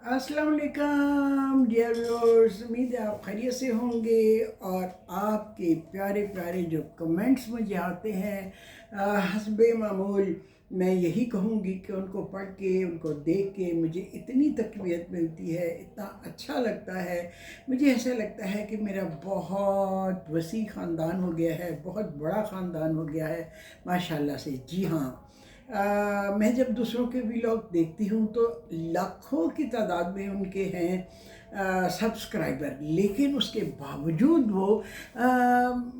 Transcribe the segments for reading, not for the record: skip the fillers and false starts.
अस्सलाम वालेकुम dear viewers, उम्मीद है आप खैरियत से होंगे। और आपके प्यारे प्यारे जो कमेंट्स मुझे आते हैं हस्बे मामूल, मैं यही कहूँगी कि उनको पढ़ के उनको देख के मुझे इतनी तक़वियत मिलती है, इतना अच्छा लगता है। मुझे ऐसा लगता है कि मेरा बहुत वसी ख़ानदान हो गया है, बहुत बड़ा ख़ानदान हो गया है माशाल्लाह से। जी हाँ, मैं जब दूसरों के व्लॉग देखती हूँ तो लाखों की तादाद में उनके हैं सब्सक्राइबर, लेकिन उसके बावजूद वो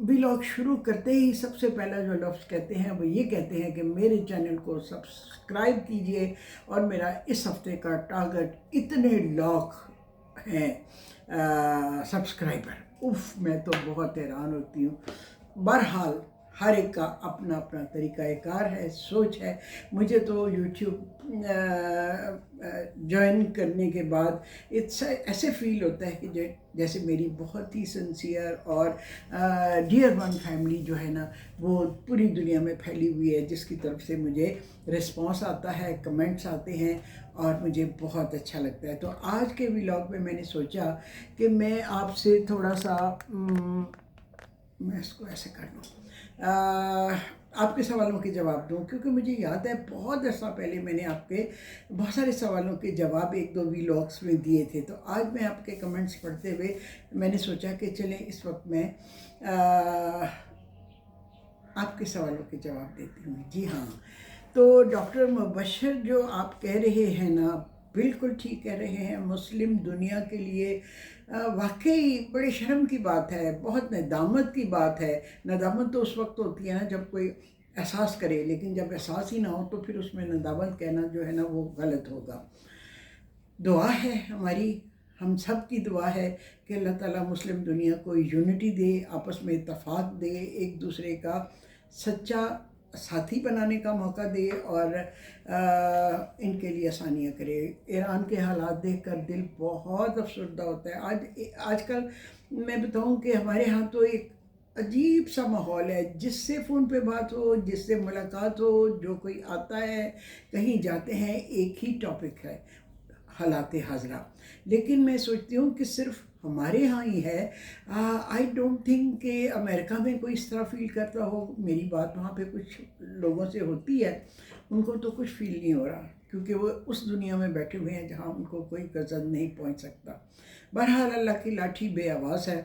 व्लॉग शुरू करते ही सबसे पहला जो लफ्ज़ कहते हैं वो ये कहते हैं कि मेरे चैनल को सब्सक्राइब कीजिए और मेरा इस हफ्ते का टारगेट इतने लाख हैं सब्सक्राइबर। उफ़, मैं तो बहुत हैरान होती हूँ। बहरहाल हर एक का अपना अपना तरीक़ाकार है, सोच है। मुझे तो यूट्यूब ज्वाइन करने के बाद ऐसे फ़ील होता है कि जैसे मेरी बहुत ही सिंसियर और डियर वन फैमिली जो है ना, वो पूरी दुनिया में फैली हुई है, जिसकी तरफ से मुझे रिस्पांस आता है, कमेंट्स आते हैं और मुझे बहुत अच्छा लगता है। तो आज के व्लॉग में मैंने सोचा कि मैं आपसे थोड़ा सा मैं इसको ऐसे कर लूँ, आपके सवालों के जवाब दूँ, क्योंकि मुझे याद है बहुत अर्सा पहले मैंने आपके बहुत सारे सवालों के जवाब एक दो व्लॉग्स में दिए थे। तो आज मैं आपके कमेंट्स पढ़ते हुए मैंने सोचा कि चलें इस वक्त मैं आपके सवालों के जवाब देती हूँ। जी हाँ, तो डॉक्टर मुबशर जो आप कह रहे हैं ना, बिल्कुल ठीक कह रहे हैं। मुस्लिम दुनिया के लिए वाकई बड़े शर्म की बात है, बहुत नदामत की बात है। नदामत तो उस वक्त होती है ना जब कोई एहसास करे, लेकिन जब एहसास ही ना हो तो फिर उसमें नदामत कहना जो है ना वो गलत होगा। दुआ है हमारी, हम सब की दुआ है कि अल्लाह ताला मुस्लिम दुनिया को यूनिटी दे, आपस में इत्तफाक दे, एक दूसरे का सच्चा साथी बनाने का मौका दे और इनके लिए आसानियाँ करे। ईरान के हालात देखकर दिल बहुत अफसरदा होता है। आजकल मैं बताऊं कि हमारे यहाँ तो एक अजीब सा माहौल है। जिससे फ़ोन पे बात हो, जिससे मुलाकात हो, जो कोई आता है, कहीं जाते हैं, एक ही टॉपिक है, हालात हाजरा। लेकिन मैं सोचती हूँ कि सिर्फ हमारे यहाँ ही है। आई डोंट थिंक कि अमेरिका में कोई इस तरह फील करता हो। मेरी बात वहाँ पे कुछ लोगों से होती है, उनको तो कुछ फील नहीं हो रहा, क्योंकि वो उस दुनिया में बैठे हुए हैं जहाँ उनको कोई गज़ब नहीं पहुँच सकता। बहरहाल अल्लाह की लाठी बेआवाज़ है,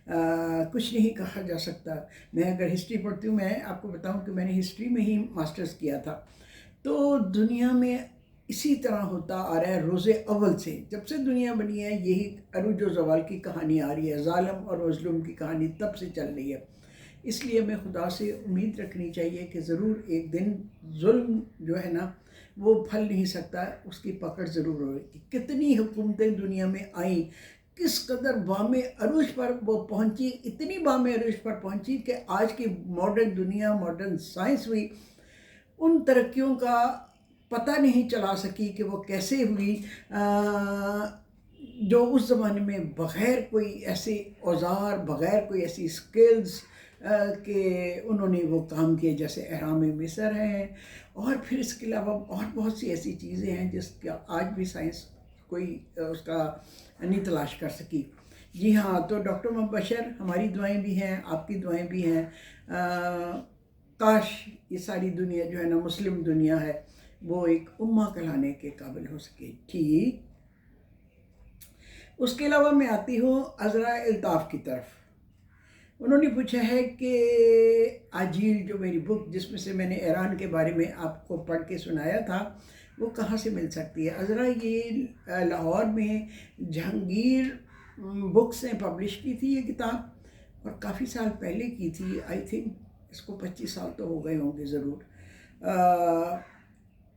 कुछ नहीं कहा जा सकता। मैं अगर हिस्ट्री पढ़ती हूँ, मैं आपको बताऊँ कि मैंने हिस्ट्री में ही मास्टर्स किया था। तो दुनिया में इसी तरह होता आ रहा है रोज़े अव्वल से, जब से दुनिया बनी है यही अरूज व ज़वाल की कहानी आ रही है, ज़ालिम और मज़लूम की कहानी तब से चल रही है। इसलिए हमें खुदा से उम्मीद रखनी चाहिए कि ज़रूर एक दिन जुल्म जो है ना वो फल नहीं सकता, उसकी पकड़ ज़रूर होगी। कितनी हुकूमतें दुनिया में आई, किस कदर बामे अरूज पर वो पहुँची, इतनी बामे अरूज पर पहुँची कि आज की मॉडर्न दुनिया, मॉडर्न साइंस हुई, उन तरक्कियों का पता नहीं चला सकी कि वो कैसे हुई, जो उस ज़माने में बग़ैर कोई ऐसे औज़ार, बग़ैर कोई ऐसी स्किल्स के उन्होंने वो काम किए, जैसे अहराम मिस्र हैं। और फिर इसके अलावा और बहुत सी ऐसी चीज़ें हैं जिसका आज भी साइंस कोई उसका नहीं तलाश कर सकी। जी हाँ, तो डॉक्टर मुबशर, हमारी दुआएं भी हैं, आपकी दुआएं भी हैं। काश ये सारी दुनिया जो है ना, मुस्लिम दुनिया है, वो एक उम्मा कहलाने के काबिल हो सके। ठीक, उसके अलावा मैं आती हूँ अज़रा अल्ताफ़ की तरफ। उन्होंने पूछा है कि आजील जो मेरी बुक, जिसमें से मैंने ईरान के बारे में आपको पढ़ के सुनाया था, वो कहाँ से मिल सकती है। अज़रा ये लाहौर में जहांगीर बुक्स ने पब्लिश की थी ये किताब, और काफ़ी साल पहले की थी। आई थिंक इसको 25 साल तो हो गए होंगे ज़रूर।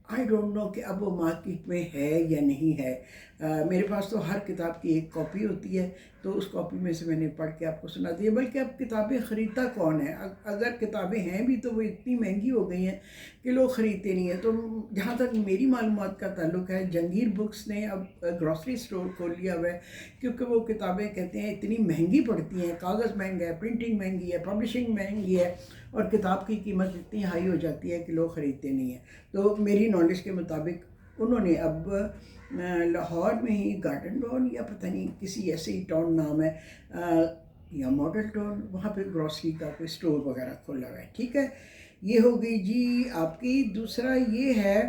आई डोंट नो कि अब वो मार्केट में है या नहीं है। मेरे पास तो हर किताब की एक कॉपी होती है, तो उस कॉपी में से मैंने पढ़ के आपको सुना दी है। बल्कि अब किताबें ख़रीदता कौन है? अगर किताबें हैं भी तो वो इतनी महंगी हो गई हैं कि लोग ख़रीदते नहीं हैं। तो जहाँ तक मेरी मालूमात का ताल्लुक है, जहांगीर बुक्स ने अब ग्रॉसरी स्टोर खोल लिया हुआ है, क्योंकि वो किताबें कहते हैं इतनी महंगी पड़ती हैं, कागज़ महंगा है, प्रिंटिंग महंगी है, पब्लिशिंग महंगी है, और किताब की कीमत इतनी हाई हो जाती है कि लोग ख़रीदते नहीं हैं। तो मेरी नॉलेज के मुताबिक उन्होंने अब لاہور میں ہی گارڈن ٹاؤن یا پتہ نہیں کسی ایسے ہی ٹاؤن نام ہے یا ماڈل ٹاؤن، وہاں پہ گروسری کا کوئی اسٹور وغیرہ کھولا ہوا ہے. ٹھیک ہے، یہ ہو گئی جی آپ کی. دوسرا یہ ہے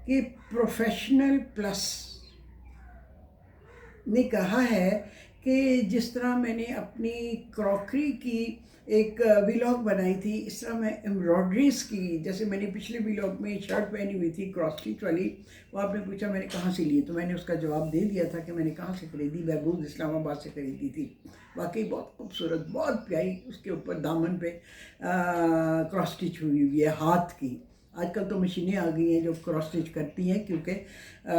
کہ پروفیشنل پلس نے کہا ہے کہ جس طرح میں نے اپنی کراکری کی ایک ویلاگ بنائی تھی، اس طرح میں ایمبرائڈریز کی، جیسے میں نے پچھلے ویلاگ میں شرٹ پہنی ہوئی تھی کراس اسٹچ والی، وہ آپ نے پوچھا میں نے کہاں سے لی، تو میں نے اس کا جواب دے دیا تھا کہ میں نے کہاں سے خریدی، بہبود اسلام آباد سے خریدی تھی. واقعی بہت خوبصورت، بہت پیاری، اس کے اوپر دامن پہ کراس اسٹچ ہوئی ہے ہاتھ کی. آج کل تو مشینیں آ گئی ہیں جو کراس اسٹچ کرتی ہیں، کیونکہ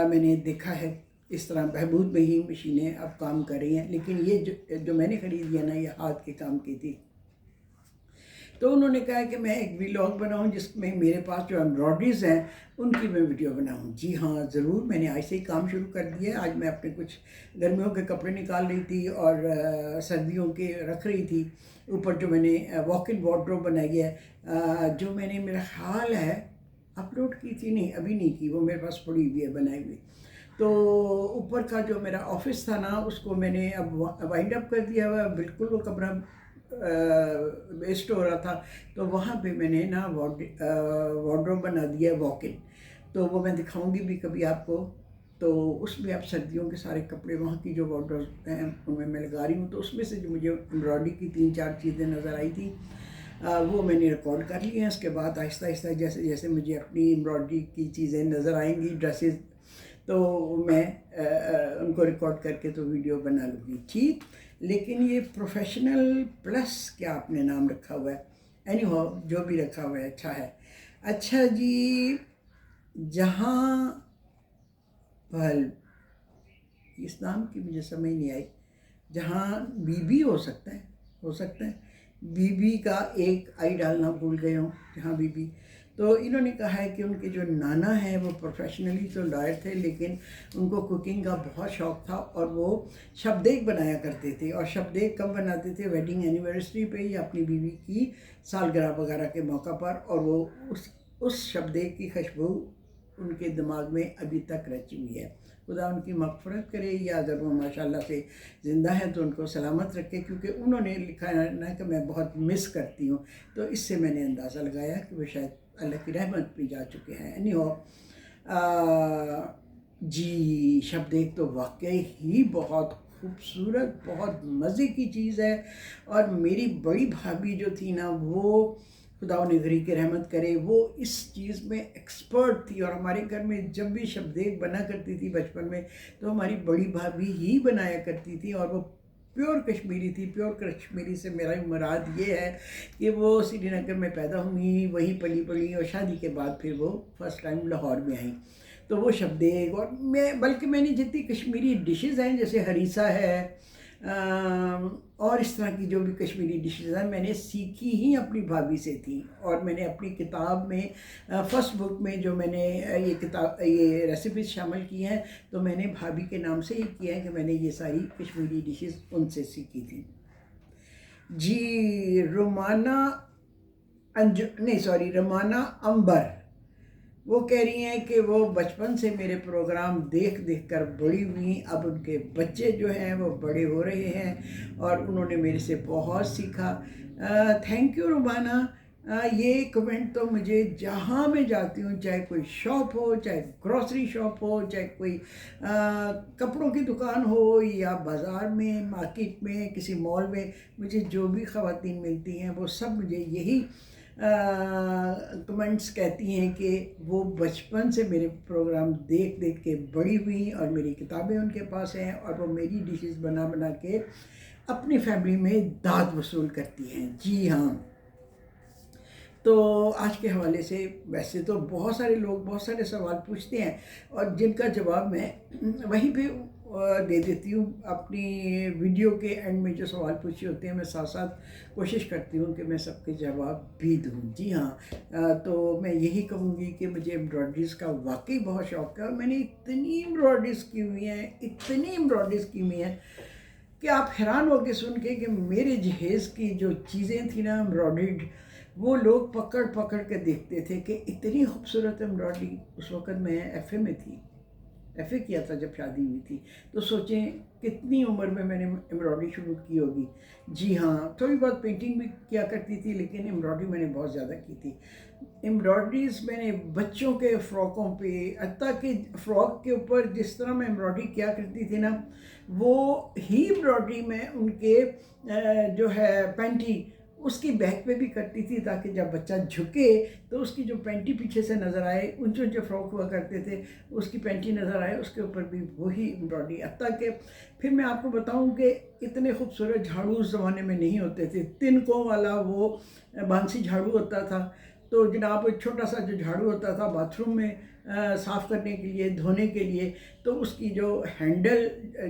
میں نے دیکھا ہے اس طرح بہبود میں ہی مشینیں اب کام کر رہی ہیں، لیکن یہ جو میں نے خریدی ہے نا، یہ ہاتھ کے کام کی تھی. تو انہوں نے کہا کہ میں ایک ویلاگ بناؤں جس میں میرے پاس جو ایمبرائڈریز ہیں ان کی میں ویڈیو بناؤں. جی ہاں ضرور، میں نے آج سے ہی کام شروع کر دیا ہے. آج میں اپنے کچھ گرمیوں کے کپڑے نکال رہی تھی اور سردیوں کے رکھ رہی تھی. اوپر جو میں نے واک ان وارڈروب بنائی ہے، جو میں نے میرا خیال ہے اپلوڈ کی تھی، نہیں ابھی نہیں کی، وہ میرے پاس پڑی ہوئی ہے بنائی ہوئی. تو اوپر کا جو میرا آفس تھا نا، اس کو میں نے اب وائنڈ اپ کر دیا ہوا، بالکل وہ کمرہ ویسٹ ہو رہا تھا. تو وہاں پہ میں نے نا وارڈروب بنا دیا ہے واک ان. تو وہ میں دکھاؤں گی بھی کبھی آپ کو. تو اس میں اب سردیوں کے سارے کپڑے وہاں کی جو وارڈروب ہیں ان میں لگا رہی ہوں. تو اس میں سے جو مجھے امبرائڈری کی 3-4 چیزیں نظر آئی تھیں وہ میں نے ریکارڈ کر لی ہیں. اس کے بعد آہستہ آہستہ جیسے جیسے مجھے اپنی امبرائڈری کی چیزیں نظر آئیں گی، ڈریسز، تو میں ان کو ریکارڈ کر کے تو ویڈیو بنا لوں گی. ٹھیک، لیکن یہ پروفیشنل پلس کیا آپ نے نام رکھا ہوا ہے، اینی ہو جو بھی رکھا ہوا ہے اچھا ہے. اچھا جی، جہاں پہل، اس نام کی مجھے سمجھ نہیں آئی. جہاں بی بی ہو سکتا ہے بی بی کا ایک آئی ڈالنا بھول گئے ہوں، جہاں بی بی. تو انہوں نے کہا ہے کہ ان کے جو نانا ہیں وہ پروفیشنلی تو لائر تھے، لیکن ان کو کوکنگ کا بہت شوق تھا اور وہ شبدیگ بنایا کرتے تھے. اور شبدیگ کب بناتے تھے؟ ویڈنگ اینیورسری پہ یا اپنی بیوی کی سالگرہ وغیرہ کے موقع پر. اور وہ اس شبدیگ کی خوشبو ان کے دماغ میں ابھی تک رچی ہوئی ہے. خدا ان کی مغفرت کرے، یا اگر وہ ماشاءاللہ سے زندہ ہیں تو ان کو سلامت رکھے، کیونکہ انہوں نے لکھا ہے نا کہ میں بہت مس کرتی ہوں. تو اس سے میں نے اندازہ لگایا کہ وہ شاید اللہ کی رحمت پہ جا چکے ہیں. اینی ہو جی، شبدیگ تو واقعی ہی بہت خوبصورت، بہت مزے کی چیز ہے. اور میری بڑی بھابھی جو تھی نا، وہ خدا انہیں گھری کی رحمت کرے، وہ اس چیز میں ایکسپرٹ تھی. اور ہمارے گھر میں جب بھی شبدیگ بنا کرتی تھی بچپن میں، تو ہماری بڑی بھابھی ہی بنایا کرتی تھی. اور وہ پیور کشمیری تھی. پیور کشمیری سے میرا مراد یہ ہے کہ وہ سری نگر میں پیدا ہوئی، وہیں پلی بڑھی، اور شادی کے بعد پھر وہ فرسٹ ٹائم لاہور میں آئیں. تو وہ شبدیگ، اور بلکہ میں نے جتنی کشمیری ڈشز ہیں جیسے ہریسہ ہے اور اس طرح کی جو بھی کشمیری ڈشز ہیں، میں نے سیکھی ہی اپنی بھابھی سے تھی. اور میں نے اپنی کتاب میں فرسٹ بک میں جو میں نے یہ ریسیپیز شامل کی ہیں، تو میں نے بھابھی کے نام سے ہی کیا ہے کہ میں نے یہ ساری کشمیری ڈشز ان سے سیکھی تھی. جی، رمانہ امبر وہ کہہ رہی ہیں کہ وہ بچپن سے میرے پروگرام دیکھ دیکھ کر بڑی ہوئی. اب ان کے بچے جو ہیں وہ بڑے ہو رہے ہیں اور انہوں نے میرے سے بہت سیکھا. Thank you Rumana. یہ کمنٹ تو مجھے جہاں میں جاتی ہوں، چاہے کوئی شاپ ہو، چاہے گروسری شاپ ہو، چاہے کوئی کپڑوں کی دکان ہو، یا بازار میں، مارکیٹ میں، کسی مال میں، مجھے جو بھی خواتین ملتی ہیں وہ سب مجھے یہی کمنٹس کہتی ہیں کہ وہ بچپن سے میرے پروگرام دیکھ دیکھ کے بڑی ہوئی، اور میری کتابیں ان کے پاس ہیں، اور وہ میری ڈشز بنا بنا کے اپنی فیملی میں داد وصول کرتی ہیں. جی ہاں. تو آج کے حوالے سے ویسے تو بہت سارے لوگ بہت سارے سوال پوچھتے ہیں، اور جن کا جواب میں وہیں پہ دے دیتی ہوں. اپنی ویڈیو کے اینڈ میں جو سوال پوچھے ہوتے ہیں، میں ساتھ ساتھ کوشش کرتی ہوں کہ میں سب کے جواب بھی دوں. جی ہاں. تو میں یہی کہوں گی کہ مجھے ایمبرائڈریز کا واقعی بہت شوق ہے، اور میں نے اتنی ایمبرائڈریز کی ہوئی ہیں کہ آپ حیران ہو کے سن کے کہ میرے جہیز کی جو چیزیں تھیں نا ایمبرائڈریڈ، وہ لوگ پکڑ پکڑ کے دیکھتے تھے کہ اتنی خوبصورت ایمبرائڈری. اس وقت میں ایف اے میں تھی، FA किया था जब शादी हुई थी। तो सोचें कितनी उम्र में मैंने एम्ब्रॉयडरी शुरू की होगी। जी हाँ, थोड़ी बहुत पेंटिंग भी किया करती थी, लेकिन एम्ब्रॉयडरी मैंने बहुत ज़्यादा की थी। एम्ब्रॉयडरीज मैंने बच्चों के फ़्रॉकों पे, हत्ता कि फ़्रॉक के ऊपर जिस तरह मैं एम्ब्रॉयडरी किया करती थी ना, वो ही एम्ब्रॉयडरी में उनके जो है पैंटी, उसकी बैक पे भी करती थी, ताकि जब बच्चा झुके तो उसकी जो पैंटी पीछे से नज़र आए, ऊंचे ऊंचे फ्रॉक हुआ करते थे, उसकी पैंटी नज़र आए, उसके ऊपर भी वही एम्ब्रॉयडरी। हत्ता कि फिर मैं आपको बताऊं कि इतने खूबसूरत झाड़ू उस ज़माने में नहीं होते थे। तिनकों वाला वो बांसी झाड़ू होता था, तो जनाब एक छोटा सा जो झाड़ू होता था बाथरूम में साफ़ करने के लिए, धोने के लिए, तो उसकी जो हैंडल,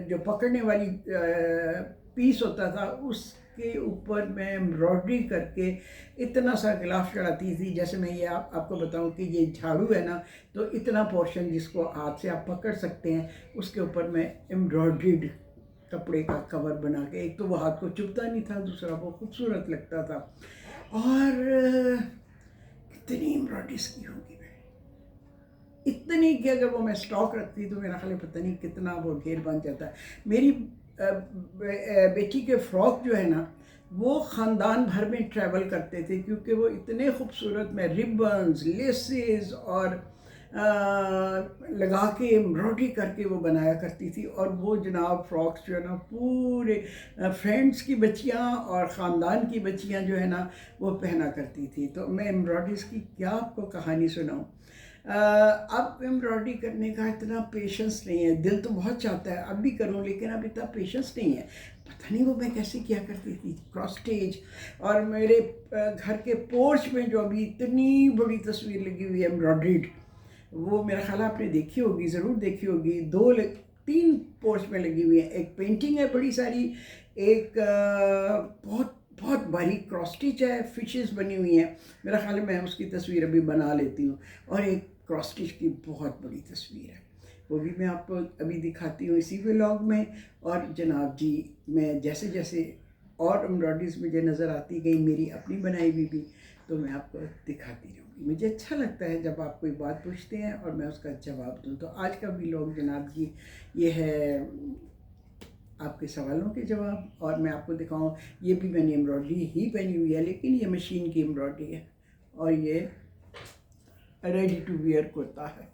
जो पकड़ने वाली पीस होता था, उसके ऊपर मैं एम्ब्रॉयडरी करके इतना सा गिलाफ चढ़ाती थी। जैसे मैं ये आपको बताऊं कि ये झाड़ू है ना, तो इतना पोर्शन जिसको हाथ से आप पकड़ सकते हैं, उसके ऊपर मैं एम्ब्रॉयड्रीड कपड़े का कवर बना के, एक तो वो हाथ को चुभता नहीं था, दूसरा वो खूबसूरत लगता था। और कितनी एम्ब्रॉयडरीज की होगी मैं, इतनी कि अगर वो मैं स्टॉक रखती तो मेरा ख्याल पता नहीं कितना वो ढेर बन जाता है। मेरी बेटी के फ़्रॉक जो है ना, वो ख़ानदान भर में ट्रैवल करते थे, क्योंकि वो इतने खूबसूरत में रिबन्स, लेसेस और लगा के एम्ब्रॉयडरी करके वो बनाया करती थी। और वो जनाब फ्रॉक्स जो है ना, पूरे फ्रेंड्स की बच्चियाँ और ख़ानदान की बच्चियाँ जो है ना, वो पहना करती थी। तो मैं एम्ब्रॉयडरीज की क्या आपको कहानी सुनाऊँ। अब एम्ब्रॉयडरी करने का इतना पेशेंस नहीं है। दिल तो बहुत चाहता है अब भी करूं, लेकिन अब इतना पेशेंस नहीं है। पता नहीं वो मैं कैसे किया करती थी, क्रॉस स्टेज। और मेरे घर के पोर्च में जो अभी इतनी बड़ी तस्वीर लगी हुई है एम्ब्रॉयड्रीड, वो मेरा ख्याल आपने देखी होगी, ज़रूर देखी होगी। 3 पोर्च में लगी हुई है। एक पेंटिंग है बड़ी सारी, एक बहुत बहुत बारीक क्रॉस स्टिच है, फिशेस बनी हुई हैं। मेरा ख्याल है मैं उसकी तस्वीर अभी बना लेती हूँ। और एक क्रॉस स्टिच की बहुत बड़ी तस्वीर है, वो भी मैं आपको अभी दिखाती हूँ इसी व्लॉग में। और जनाब जी, मैं जैसे जैसे और एम्ब्रॉयडरीज मुझे नज़र आती गई, मेरी अपनी बनाई हुई भी, तो मैं आपको दिखाती रहूँगी। मुझे अच्छा लगता है जब आप कोई बात पूछते हैं और मैं उसका जवाब दूँ। तो आज का व्लॉग जनाब जी ये है आपके सवालों के जवाब। और मैं आपको दिखाऊँ, ये भी मैंने एम्ब्रॉयडरी ही पहनी हुई है, लेकिन ये मशीन की एम्ब्रॉयडरी है और ये रेडी टू वियर कुर्ता है।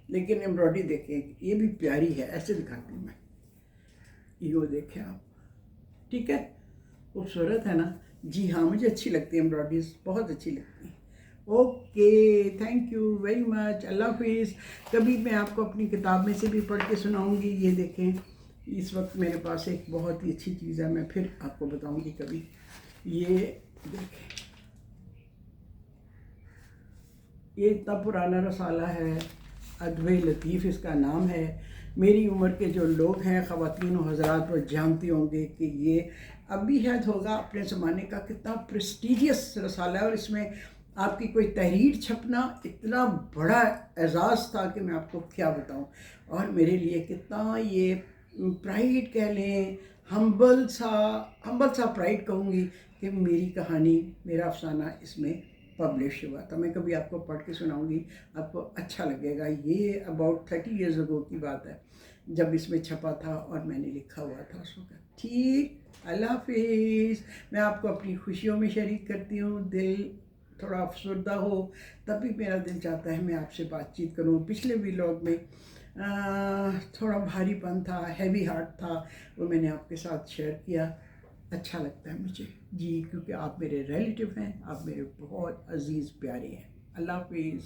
लेकिन एम्ब्रॉयडरी देखें, ये भी प्यारी है। ऐसे दिखाती हूँ मैं, ये देखें आप, ठीक है, खूबसूरत है ना। जी हाँ, मुझे अच्छी लगती है एम्ब्रॉयडरीज, बहुत अच्छी लगती है। Okay, thank you very much, अल्लाह हाफिज़। कभी मैं आपको अपनी किताब में से भी पढ़ के सुनाऊंगी। ये देखें, इस वक्त मेरे पास एक बहुत ही अच्छी चीज़ है, मैं फिर आपको बताऊंगी कभी। ये देखें, ये इतना पुराना रसाला है, अदब लतीफ़ इसका नाम है। मेरी उम्र के जो लोग हैं, ख़वातीन और हज़रात, वो जानते होंगे कि ये अभी शायद होगा अपने ज़माने का कितना प्रेस्टीजियस रसाला है। और इसमें आपकी कोई तहरीर छपना इतना बड़ा एजाज़ था कि मैं आपको क्या बताऊं। और मेरे लिए कितना ये प्राइड कह लें, हम्बल सा प्राइड कहूँगी कि मेरी कहानी, मेरा अफसाना इसमें पब्लिश हुआ था। मैं कभी आपको पढ़ के सुनाऊंगी, आपको अच्छा लगेगा। ये अबाउट 30 ईयर्स अगो की बात है, जब इसमें छपा था और मैंने लिखा हुआ था उस वक्त। ठीक, अल्लाह हाफिज़। मैं आपको अपनी खुशियों में शरीक करती हूँ। दिल थोड़ा अफसरदा हो तब भी मेरा दिल चाहता है मैं आपसे बातचीत करूँ। पिछले व्लॉग में थोड़ा भारीपन था, हैवी हार्ट था, वो मैंने आपके साथ शेयर किया। अच्छा लगता है मुझे जी, क्योंकि आप मेरे रिलेटिव हैं, आप मेरे बहुत अजीज़ प्यारे हैं। अल्लाह हाफिज़।